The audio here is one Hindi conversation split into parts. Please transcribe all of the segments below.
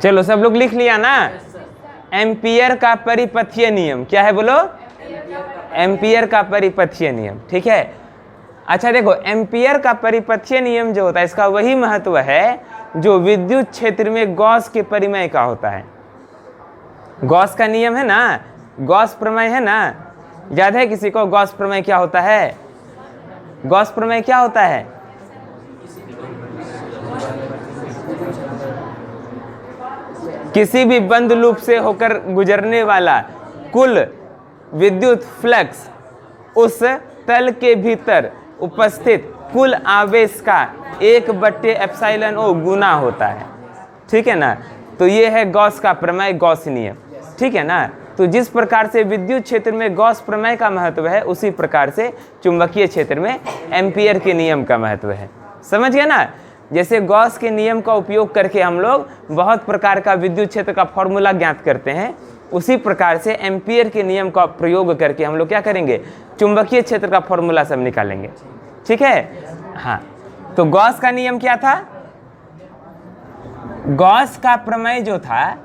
चलो सब लोग लिख लिया ना। एम्पियर का परिपथीय नियम क्या है बोलो? एम्पियर का परिपथीय नियम, ठीक है। अच्छा देखो, एम्पियर का परिपथीय नियम जो होता है इसका वही महत्व है जो विद्युत क्षेत्र में गॉस के परिमेय का होता है। गॉस का नियम है ना, गॉस प्रमेय है ना, याद है किसी को गॉस प्रमेय क्या होता है? गॉस प्रमेय क्या होता है? किसी भी बंद लूप से होकर गुजरने वाला कुल विद्युत फ्लक्स उस तल के भीतर उपस्थित कुल आवेश का 1/ε0 गुना होता है, ठीक है ना। तो ये है गॉस का प्रमेय, गॉस नियम, ठीक है ना। तो जिस प्रकार से विद्युत क्षेत्र में गॉस प्रमेय का महत्व है उसी प्रकार से चुंबकीय क्षेत्र में एम्पियर के नियम का महत्व है। समझ गए ना। जैसे गॉस के नियम का उपयोग करके हम लोग बहुत प्रकार का विद्युत क्षेत्र का फॉर्मूला ज्ञात करते हैं, उसी प्रकार से एम्पियर के नियम का प्रयोग करके हम लोग क्या करेंगे? चुंबकीय क्षेत्र का फॉर्मूला सब निकालेंगे, ठीक है। हाँ, तो गॉस का नियम क्या था? गॉस का प्रमेय जो था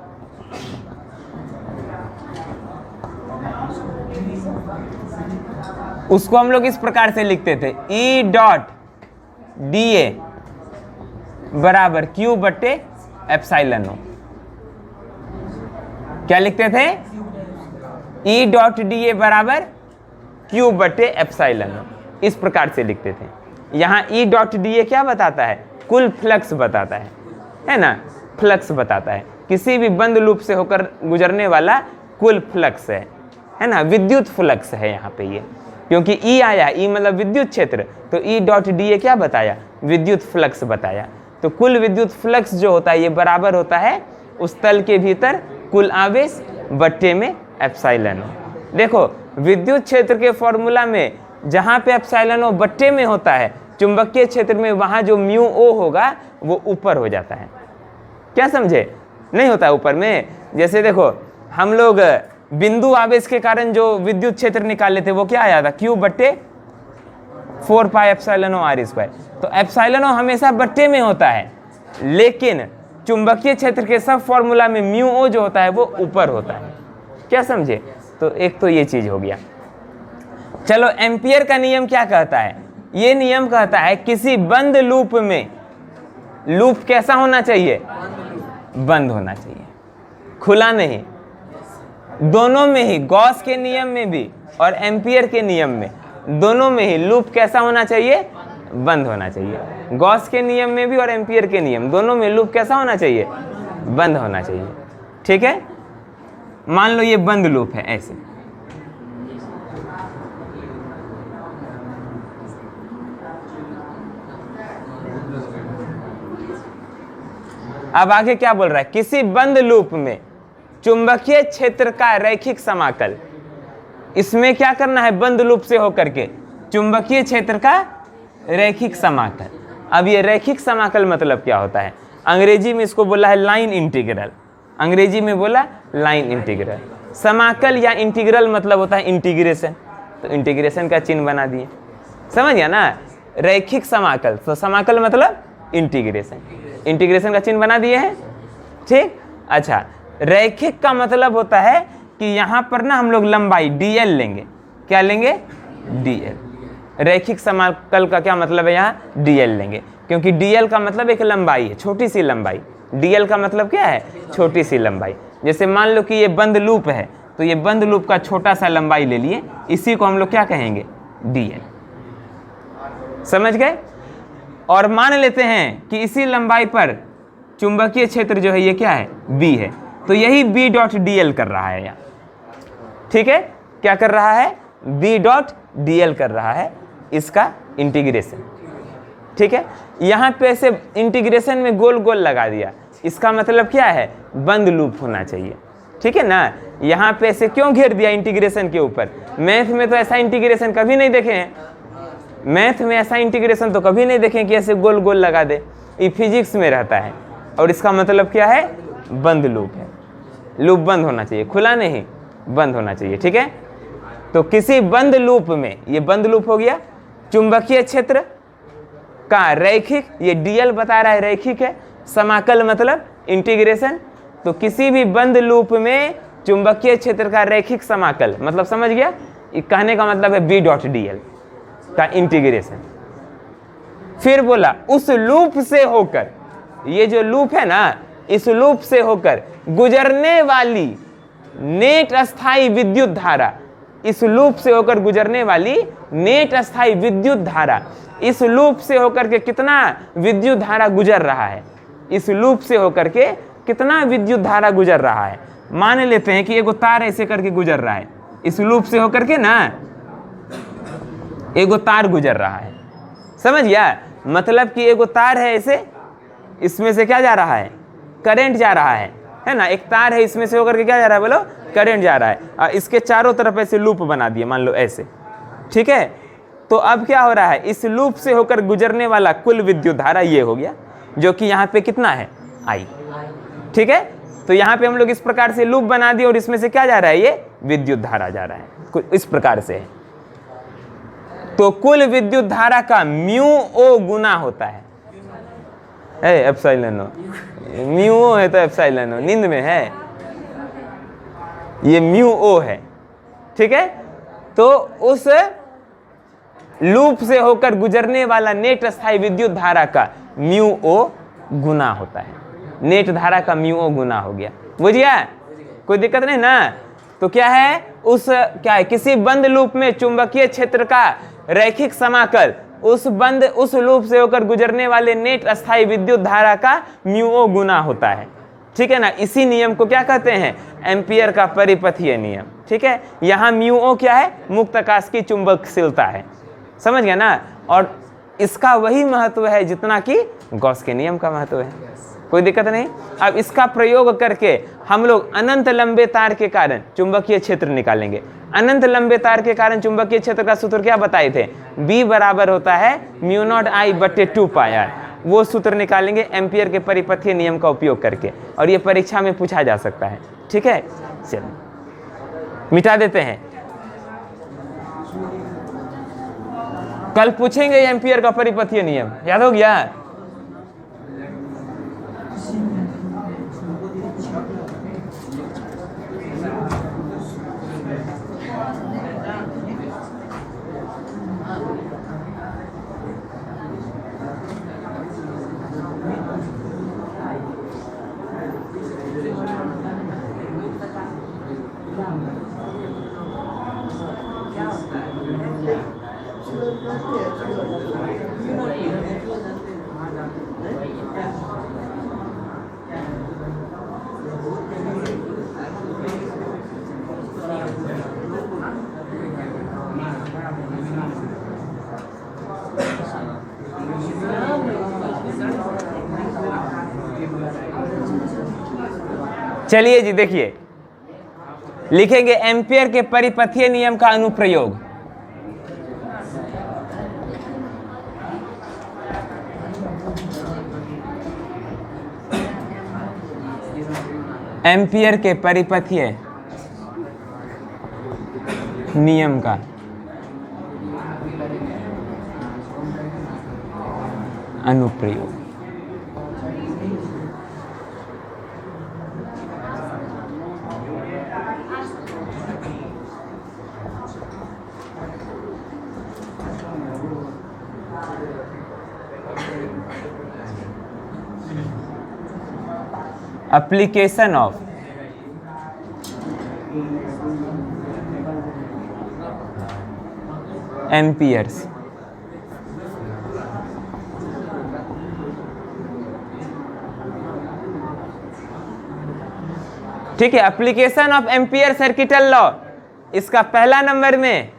उसको हम लोग इस प्रकार से लिखते थे, E डॉट dA बराबर Q/ε0। क्या लिखते थे? E डॉट dA बराबर Q/ε0, इस प्रकार से लिखते थे। यहाँ E डॉट dA क्या बताता है? कुल फ्लक्स बताता है ना, फ्लक्स बताता है, किसी भी बंद लूप से होकर गुजरने वाला कुल फ्लक्स है ना, विद्युत फ्लक्स है यहाँ पे ये, क्योंकि E आया, E मतलब विद्युत क्षेत्र, तो E डॉट dA क्या बताया? विद्युत फ्लक्स बताया। तो कुल विद्युत फ्लक्स जो होता है ये बराबर होता है उस तल के भीतर कुल आवेश बट्टे में ε0। देखो विद्युत क्षेत्र के फॉर्मूला में जहाँ पे ε0 बट्टे में होता है, चुंबकीय क्षेत्र में वहाँ जो μO होगा वो ऊपर हो जाता है। क्या समझे? नहीं होता है ऊपर में। जैसे देखो हम लोग बिंदु आवेश के कारण जो विद्युत क्षेत्र निकाले थे वो क्या आया था? Q/4πε0r²। तो ε0 हमेशा बट्टे में होता है, लेकिन चुंबकीय क्षेत्र के सब फॉर्मूला में μO जो होता है वो ऊपर होता है। क्या समझे? तो एक तो ये चीज हो गया। चलो एम्पियर का नियम क्या कहता है? ये नियम कहता है किसी बंद लूप में, लूप कैसा होना चाहिए? बंद होना चाहिए, खुला नहीं। दोनों में ही, गॉस के नियम में भी और एम्पियर के नियम में, दोनों में ही लूप कैसा होना चाहिए? बंद होना चाहिए। गॉस के नियम में भी और एम्पियर के नियम दोनों में लूप कैसा होना चाहिए? बंद होना चाहिए, ठीक है। मान लो ये बंद लूप है ऐसे, अब आगे क्या बोल रहा है? किसी बंद लूप में चुंबकीय क्षेत्र का रैखिक समाकल, इसमें क्या करना है? बंद लूप से होकर के चुंबकीय क्षेत्र का रैखिक समाकल। अब ये रैखिक समाकल मतलब क्या होता है? अंग्रेजी में इसको बोला है लाइन इंटीग्रल, अंग्रेजी में बोला लाइन इंटीग्रल। समाकल या इंटीग्रल मतलब होता है इंटीग्रेशन, तो इंटीग्रेशन का चिन्ह बना दिए, समझ गया ना। रैखिक समाकल, तो समाकल मतलब इंटीग्रेशन, इंटीग्रेशन का चिन्ह बना दिए हैं, ठीक। अच्छा, रैखिक का मतलब होता है कि यहाँ पर ना हम लोग लंबाई dl लेंगे। क्या लेंगे? dl। रैखिक समाकल का क्या मतलब है? यहाँ dl लेंगे, क्योंकि dl का मतलब एक लंबाई है, छोटी सी लंबाई। dl का मतलब क्या है? छोटी सी लंबाई। जैसे मान लो कि ये बंद लूप है, तो ये बंद लूप का छोटा सा लंबाई ले लिए, इसी को हम लोग क्या कहेंगे? dl। समझ गए? और मान लेते हैं कि इसी लंबाई पर चुंबकीय क्षेत्र जो है ये क्या है? B है, तो यही B डॉट dl कर रहा है यहाँ, ठीक है। क्या कर रहा है? B डॉट dl कर रहा है इसका इंटीग्रेशन, ठीक है। यहाँ पे ऐसे इंटीग्रेशन में गोल गोल लगा दिया, इसका मतलब क्या है? बंद लूप होना चाहिए, ठीक है ना। यहाँ पे ऐसे क्यों घेर दिया इंटीग्रेशन के ऊपर? मैथ में तो ऐसा इंटीग्रेशन कभी नहीं देखे हैं, मैथ में ऐसा इंटीग्रेशन तो कभी नहीं देखें कि ऐसे गोल गोल लगा दे। ये फिजिक्स में रहता है, और इसका मतलब क्या है? बंद लूप है। लूप बंद होना चाहिए, खुला नहीं, बंद होना चाहिए, ठीक है। तो किसी बंद लूप में, ये बंद लूप हो गया, चुंबकीय क्षेत्र का रैखिक, ये dl बता रहा है रैखिक है, समाकल मतलब इंटीग्रेशन, तो किसी भी बंद लूप में चुंबकीय क्षेत्र का रैखिक समाकल, मतलब समझ गया, कहने का मतलब है B.dl का इंटीग्रेशन। फिर बोला उस लूप से होकर, ये जो लूप है ना, इस लूप से होकर गुजरने वाली नेट अस्थाई विद्युत धारा, इस लूप से होकर गुजरने वाली नेट अस्थाई विद्युत धारा, इस लूप से होकर के कितना विद्युत धारा गुजर रहा है, इस लूप से होकर के कितना विद्युत धारा गुजर रहा है। मान लेते हैं कि एगो तार ऐसे करके गुजर रहा है, इस लूप से होकर के ना एगो तार गुजर रहा है, समझ गया, मतलब कि एगो तार है ऐसे, इसमें से क्या जा रहा है, करंट जा रहा है ना, एक तार है, इसमें से होकर के क्या जा रहा है, बोलो, करंट जा रहा है, और इसके चारों तरफ ऐसे लूप बना दिए, मान लो ऐसे, ठीक है। तो अब क्या हो रहा है, इस लूप से होकर गुजरने वाला कुल विद्युत धारा ये हो गया, जो कि यहाँ पे कितना है, I, ठीक है। तो यहाँ पे हम लोग इस प्रकार से लूप बना दिए और इसमें से क्या जा रहा है, ये विद्युत धारा जा रहा है, कुछ इस प्रकार से है। तो कुल विद्युत धारा का म्यू ओ गुना होता है, एप्सिलॉन ओ, म्यू ओ है तो एप्सिलॉन ओ, नींद में है, ये म्यू ओ है, ठीक है। तो उस लूप से होकर गुजरने वाला नेट अस्थाई विद्युत धारा का म्यू ओ गुना होता है, नेट धारा का म्यू ओ गुना हो गया, बुझिया, कोई दिक्कत नहीं ना। तो क्या है, क्या है, किसी बंद लूप में चुंबकीय क्षेत्र का रैखिक समाकल उस लूप से होकर गुजरने वाले नेट अस्थाई विद्युत धारा का म्यू ओ गुना होता है, ठीक है ना। इसी नियम को क्या कहते हैं, एम्पियर का परिपथीय नियम, ठीक है। यहाँ म्यू ओ क्या है, मुक्त आकाश की चुंबकशीलता है, समझ गया ना। और इसका वही महत्व है जितना कि गॉस के नियम का महत्व है, कोई दिक्कत नहीं। अब इसका प्रयोग करके हम लोग अनंत लंबे तार के कारण चुंबकीय क्षेत्र निकालेंगे। अनंत लंबे तार के कारण चुंबकीय क्षेत्र का सूत्र क्या बताए थे, B बराबर होता है म्यू नॉट I बटे 2 पाई r, वो सूत्र निकालेंगे एम्पियर के परिपथीय नियम का उपयोग करके, और ये परीक्षा में पूछा जा सकता है, ठीक है। चलो मिटा देते हैं, कल पूछेंगे एम्पियर का परिपथीय नियम, याद हो गया। चलिए जी देखिए, लिखेंगे एम्पियर के परिपथीय नियम का अनुप्रयोग। एम्पियर के परिपथीय नियम का अनुप्रयोग। Application of amperes, ठीक है। Application of ampere circuital law, इसका पहला नंबर में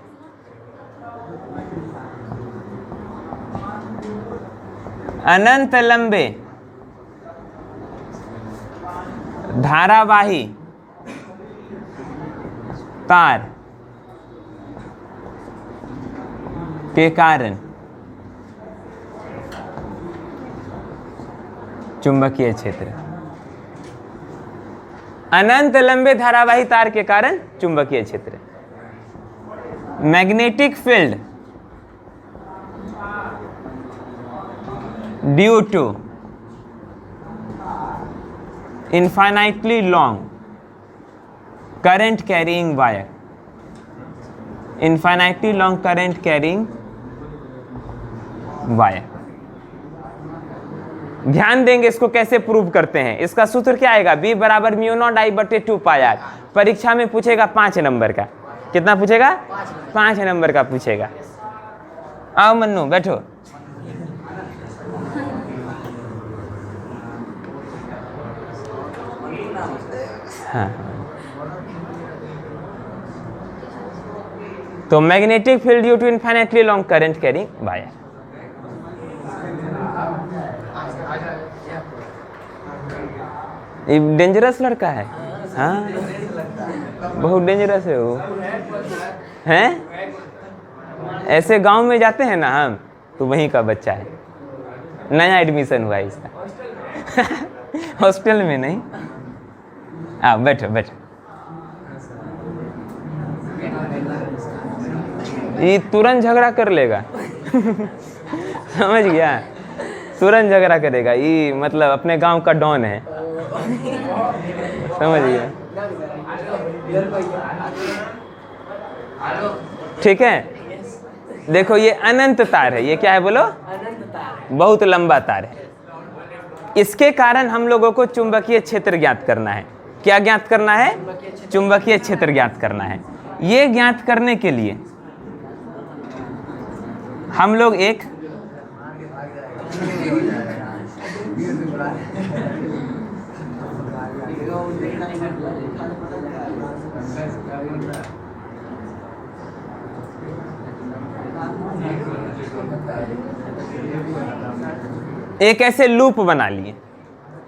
अनंत लंबे धारावाही तार के कारण चुंबकीय क्षेत्र, अनंत लंबे धारावाही तार के कारण चुंबकीय क्षेत्र। Magnetic field due to infinitely long current carrying wire, infinitely long current carrying wire। ध्यान देंगे इसको कैसे प्रूव करते हैं। इसका सूत्र क्या आएगा, B बराबर म्यू नॉट I बटे 2 पाई आर। परीक्षा में पूछेगा 5 नंबर का। कितना पूछेगा, 5 नंबर का पूछेगा। आओ मन्नू बैठो। हाँ, तो magnetic field due to infinitely long current carrying wire. ये डेंजरस लड़का है, हाँ बहुत डेंजरस है वो, हैं? ऐसे गांव में जाते हैं ना हम, तो वहीं का बच्चा है, नया एडमिशन हुआ है इसका। हॉस्टल में नहीं। हाँ बैठो बैठो। ये तुरंत झगड़ा कर लेगा। समझ गया, तुरंत झगड़ा करेगा। ये मतलब अपने गांव का डॉन है। समझ गया, ठीक है। देखो ये अनंत तार है, ये क्या है बोलो, बहुत लंबा तार है। इसके कारण हम लोगों को चुंबकीय क्षेत्र ज्ञात करना है। क्या ज्ञात करना है, चुंबकीय क्षेत्र ज्ञात करना है। ये ज्ञात करने के लिए हम लोग एक ऐसे लूप बना लिए।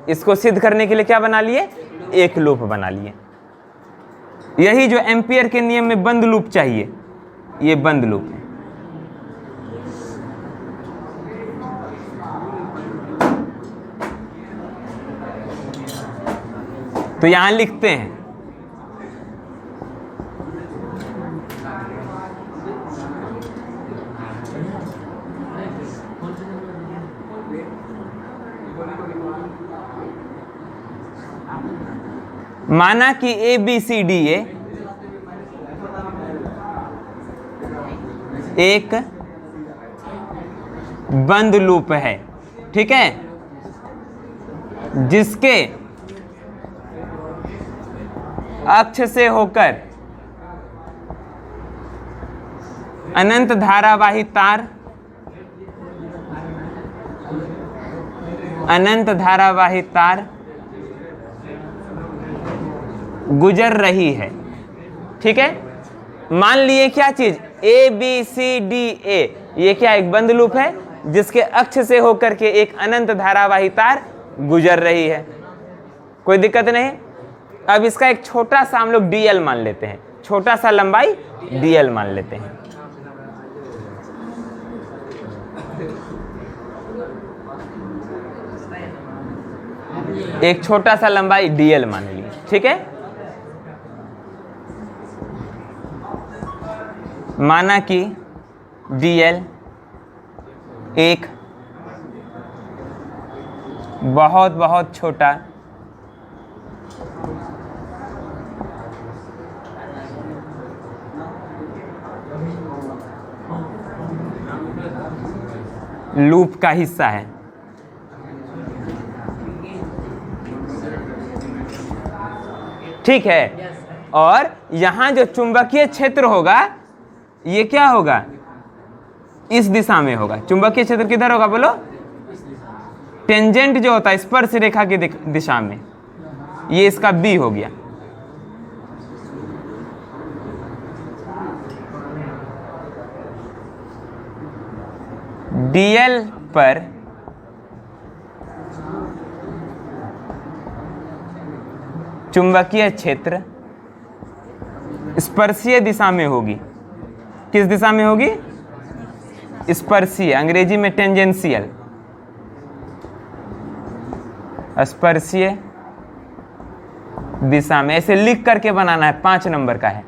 इसको सिद्ध करने के लिए क्या बना लिए, एक लूप बना लिए। यही जो एम्पियर के नियम में बंद लूप चाहिए, ये बंद लूप है। तो यहां लिखते हैं माना कि ABCDA एक बंद लूप है, ठीक है, जिसके अक्ष से होकर अनंत धारावाही तार, अनंत धारावाही तार गुजर रही है, ठीक है। मान लिए क्या चीज, ABCDA, ये क्या एक बंद लूप है जिसके अक्ष से होकर के एक अनंत धारावाही तार गुजर रही है। कोई दिक्कत नहीं। अब इसका एक छोटा सा हम लोग DL मान लेते हैं, छोटा सा लंबाई DL मान लेते हैं। एक छोटा सा लंबाई DL मान ली, ठीक है। माना कि DL एक बहुत बहुत छोटा लूप का हिस्सा है, ठीक है। और यहां जो चुंबकीय क्षेत्र होगा ये क्या होगा, इस दिशा में होगा। चुंबकीय क्षेत्र किधर होगा बोलो, टेंजेंट जो होता है स्पर्श रेखा की दिशा में, ये इसका B हो गया। DL पर चुंबकीय क्षेत्र स्पर्शीय दिशा में होगी। किस दिशा में होगी, स्पर्शीय, अंग्रेजी में टेंजेंशियल, स्पर्शीय दिशा में। ऐसे लिख करके बनाना है, 5 नंबर का है,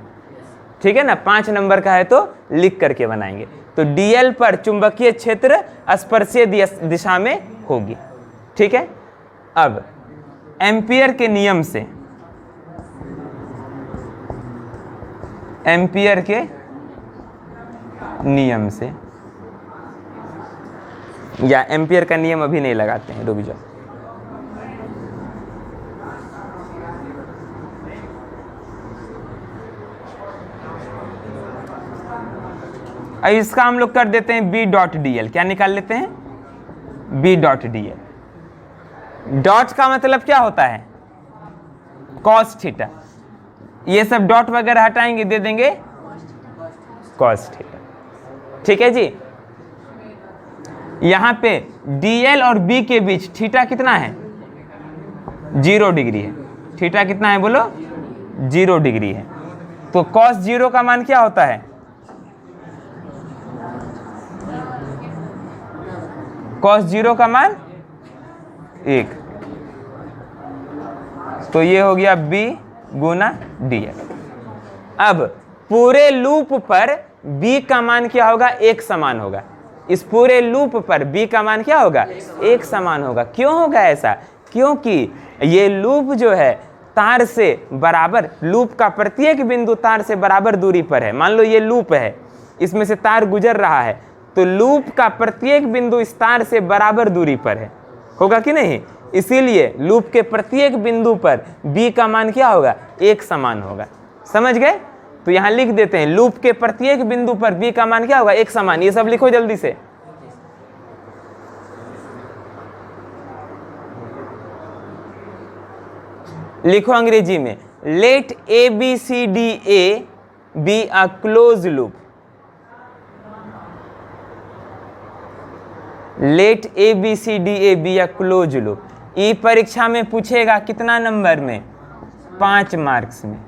ठीक है ना। 5 नंबर का है तो लिख करके बनाएंगे। तो DL पर चुंबकीय क्षेत्र स्पर्शीय दिशा में होगी, ठीक है। अब एम्पियर के नियम से, एम्पियर के नियम से, या एम्पियर का नियम अभी नहीं लगाते हैं, रुक जाओ। अब इसका हम लोग कर देते हैं बी डॉट डी एल। क्या निकाल लेते हैं? B dot D L. Dot का मतलब क्या होता है? Cos theta. ये सब डॉट वगैरह हटाएंगे, दे देंगे कॉस थीटा। ठीक है जी। यहां पे डीएल और बी के बीच थीटा कितना है? 0 डिग्री है। थीटा कितना है बोलो? 0 डिग्री है। तो कॉस 0 का मान क्या होता है? कॉस 0 का मान 1। तो ये हो गया b गुना dl। अब पूरे लूप पर b का मान क्या होगा? एक समान होगा। इस पूरे लूप पर b का मान क्या होगा? एक समान होगा। क्यों होगा ऐसा? क्योंकि ये लूप जो है तार से बराबर, लूप का प्रत्येक बिंदु तार से बराबर दूरी पर है। मान लो ये लूप है, इसमें से तार गुजर रहा है, तो लूप का प्रत्येक बिंदु इस तार से बराबर दूरी पर है। होगा कि नहीं? इसीलिए लूप के प्रत्येक बिंदु पर b का मान क्या होगा? एक समान होगा। समझ गए? तो यहां लिख देते हैं लूप के प्रत्येक बिंदु पर b का मान क्या होगा? एक समान। ये सब लिखो जल्दी से। लिखो अंग्रेजी में, let A B C D A B a close loop. Let A B C D A B a close loop. ई परीक्षा में पूछेगा कितना नंबर में? 5 मार्क्स में।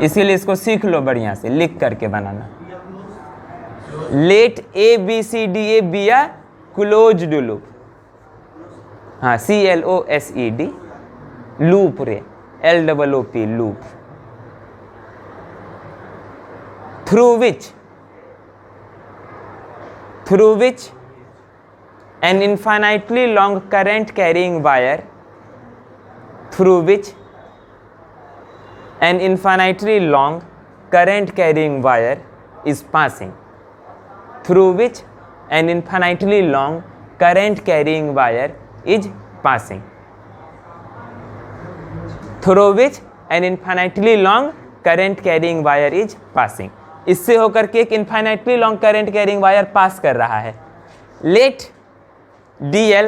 इसीलिए इसको सीख लो बढ़िया से, लिख करके बनाना। Let A B C D A B a closed loop. हाँ, CLOSED लूप रे, LOOP loop. Through which an infinitely long current carrying wire, through which an infinitely long current carrying wire is passing, through which an infinitely long current carrying wire is passing, through which an infinitely long current carrying wire is passing। इससे होकर के एक infinitely long current carrying wire पास कर रहा है। Let dl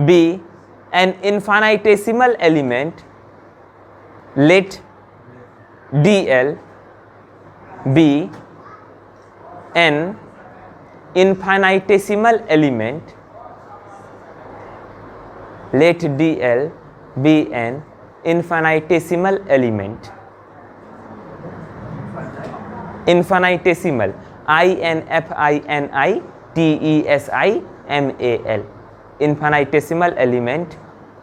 be an infinitesimal element, let dl be an infinitesimal element, let dl be an infinitesimal element, infinitesimal, INFINITESIMAL, infinitesimal element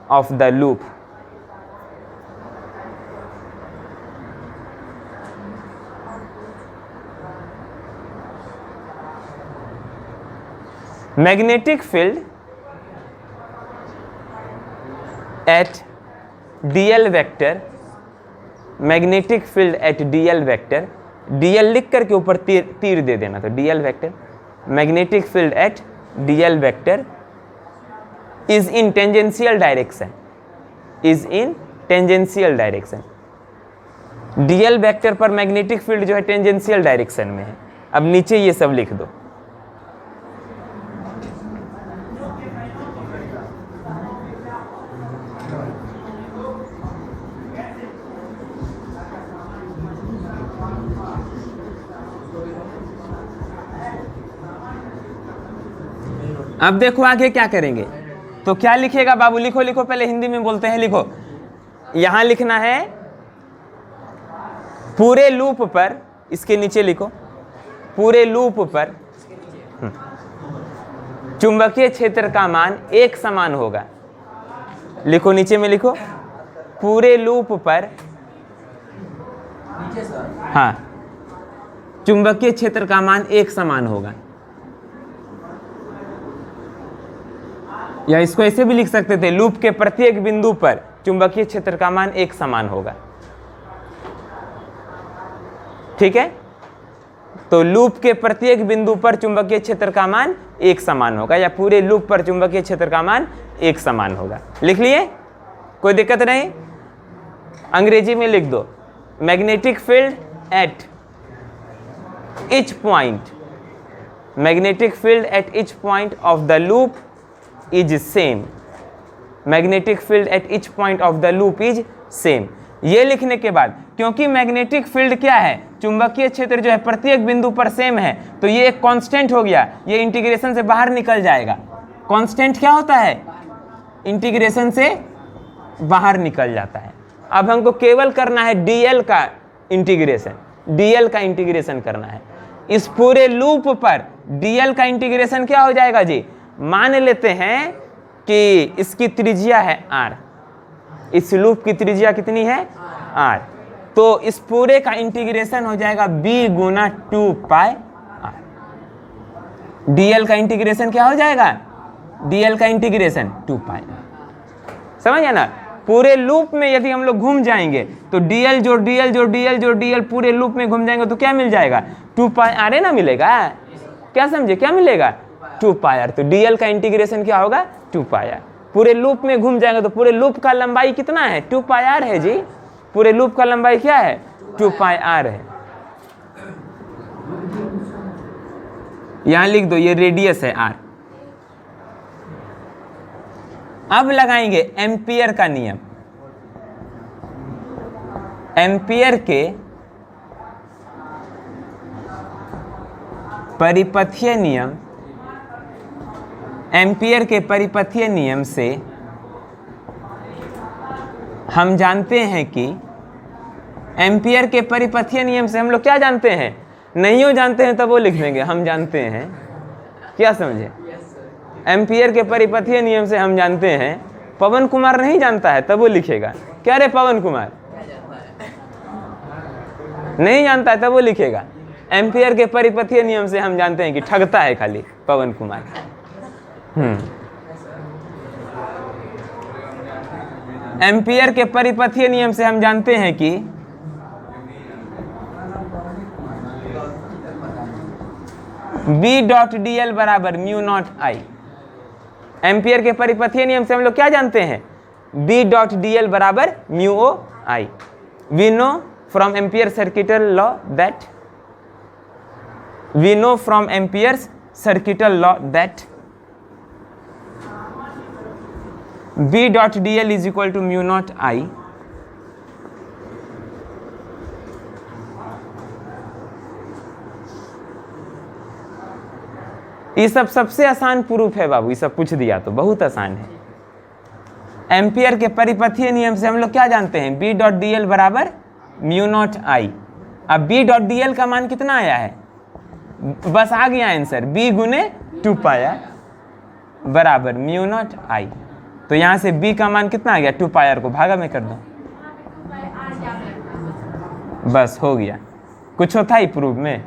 of the loop। Magnetic field at dl vector, magnetic field at dl vector, dl लिख करके ऊपर तीर दे देना। तो dl vector, magnetic field at dl vector is in tangential direction, is in tangential direction. dl vector पर मैग्नेटिक फील्ड जो है टेंजेंशियल डायरेक्शन में है। अब नीचे ये सब लिख दो। अब देखो आगे क्या करेंगे। तो क्या लिखेगा बाबू? लिखो लिखो, पहले हिंदी में बोलते हैं, लिखो। यहां लिखना है पूरे लूप पर, इसके नीचे लिखो, पूरे लूप पर चुंबकीय क्षेत्र का मान एक समान होगा। लिखो नीचे में लिखो, पूरे लूप पर, हाँ, चुंबकीय क्षेत्र का मान एक समान होगा। या इसको ऐसे भी लिख सकते थे, लूप के प्रत्येक बिंदु पर चुंबकीय क्षेत्र का मान एक समान होगा। ठीक है, तो लूप के प्रत्येक बिंदु पर चुंबकीय क्षेत्र का मान एक समान होगा, या पूरे लूप पर चुंबकीय क्षेत्र का मान एक समान होगा। लिख लिए, कोई दिक्कत नहीं। अंग्रेजी में लिख दो, magnetic field at each point, magnetic field at each point of the loop is same, magnetic field at each point of the loop is same. ये लिखने के बाद, क्योंकि मैग्नेटिक फील्ड क्या है, चुंबकीय क्षेत्र जो है प्रत्येक बिंदु पर सेम है, तो ये एक कांस्टेंट हो गया, ये इंटीग्रेशन से बाहर निकल जाएगा। कांस्टेंट क्या होता है, इंटीग्रेशन से बाहर निकल जाता है। अब हमको केवल करना है डीएल का इंटीग्रेशन, डीएल का इंटीग्रेशन करना है। इस पूरे लूप पर डीएल का इंटीग्रेशन क्या हो जाएगा जी, मान लेते हैं कि इसकी त्रिज्या है आर, इस लूप की त्रिज्या कितनी है आर, तो इस पूरे का इंटीग्रेशन हो जाएगा b गुना 2 पाई आर। डीएल का इंटीग्रेशन क्या हो जाएगा, डीएल का इंटीग्रेशन 2 पाई, समझ ना। पूरे लूप में यदि हम लोग घूम जाएंगे तो डीएल जो डीएल जो डीएल जो डीएल पूरे लूप में घूम जाएंगे तो क्या मिल जाएगा, 2 पाई आर ना मिलेगा। क्या समझे, क्या मिलेगा, 2 पाई आर। तो डीएल का इंटीग्रेशन क्या होगा, 2 पाई आर। पूरे लूप में घूम जाएंगे तो पूरे लूप का लंबाई कितना है, 2 पाई आर है जी। पूरे लूप का लंबाई क्या है, 2 पाई आर है। यहां लिख दो, ये रेडियस है आर। अब लगाएंगे एम्पियर का नियम। एम्पियर के परिपथीय नियम, एम्पियर के परिपथीय नियम से हम जानते हैं कि, एम्पियर के परिपथीय नियम से हम लोग क्या जानते हैं, नहीं हो जानते हैं तब वो लिख देंगे, हम जानते हैं। क्या समझे, एम्पियर के परिपथीय नियम से हम जानते हैं। पवन कुमार नहीं जानता है तब वो लिखेगा, क्या रे पवन कुमार नहीं जानता है तब वो लिखेगा, एम्पियर के परिपथीय नियम से हम जानते हैं कि ठगता है खाली पवन कुमार। एम्पियर के परिपथीय नियम से हम जानते हैं कि B डॉट डी एल बराबर म्यू नॉट आई। एम्पियर के परिपथीय नियम से हम लोग क्या जानते हैं, B डॉट डी एल बराबर mu o I. We know from Ampere circuital law that, we know from Ampere's circuital law that B dot D L is equal to mu naught I. ये सब सबसे आसान प्रूफ है बाबू, ये सब पूछ दिया तो बहुत आसान है। एम्पियर के परिपथीय नियम से हम लोग क्या जानते हैं, B डॉट डी एल बराबर म्यू नॉट आई। अब B डॉट डी एल का मान कितना आया है, बस आ गया आंसर, B गुने 2 पाई आर बराबर म्यू नॉट आई। तो यहां से B का मान कितना आ गया, 2 पाई आर को भागा में कर दो, बस हो गया। कुछ होता ही प्रूफ में,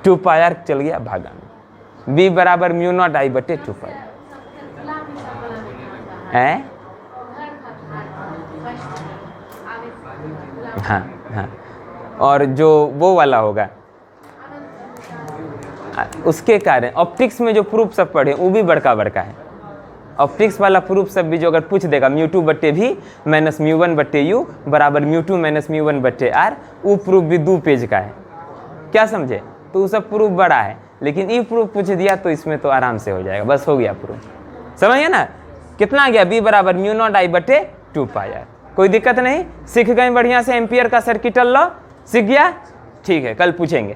2 पाई आर चल गया भागा में। B बराबर म्यू नॉट आई बटे 2 पाई है। हाँ हाँ, और जो वो वाला होगा उसके कारण ऑप्टिक्स में जो प्रूफ सब पढ़े वो भी बड़का बड़का है। ऑप्टिक्स वाला प्रूफ सब भी जो अगर पूछ देगा, म्यू 2 बट्टे भी माइनस म्यू 1 बट्टे यू बराबर म्यू 2 माइनस म्यू 1 बट्टे आर, वो प्रूफ भी 2 पेज का है। क्या समझे, तो वो सब प्रूफ बड़ा है, लेकिन ये प्रूफ पूछ दिया तो इसमें तो आराम से हो जाएगा, बस हो गया प्रूफ। समझिए ना, कितना आ गया, B बराबर म्यू नॉट आई बटे 2 पाई आर। कोई दिक्कत नहीं, सीख गए बढ़िया से एम्पियर का सर्किटल लॉ, सीख गया, ठीक है, कल पूछेंगे।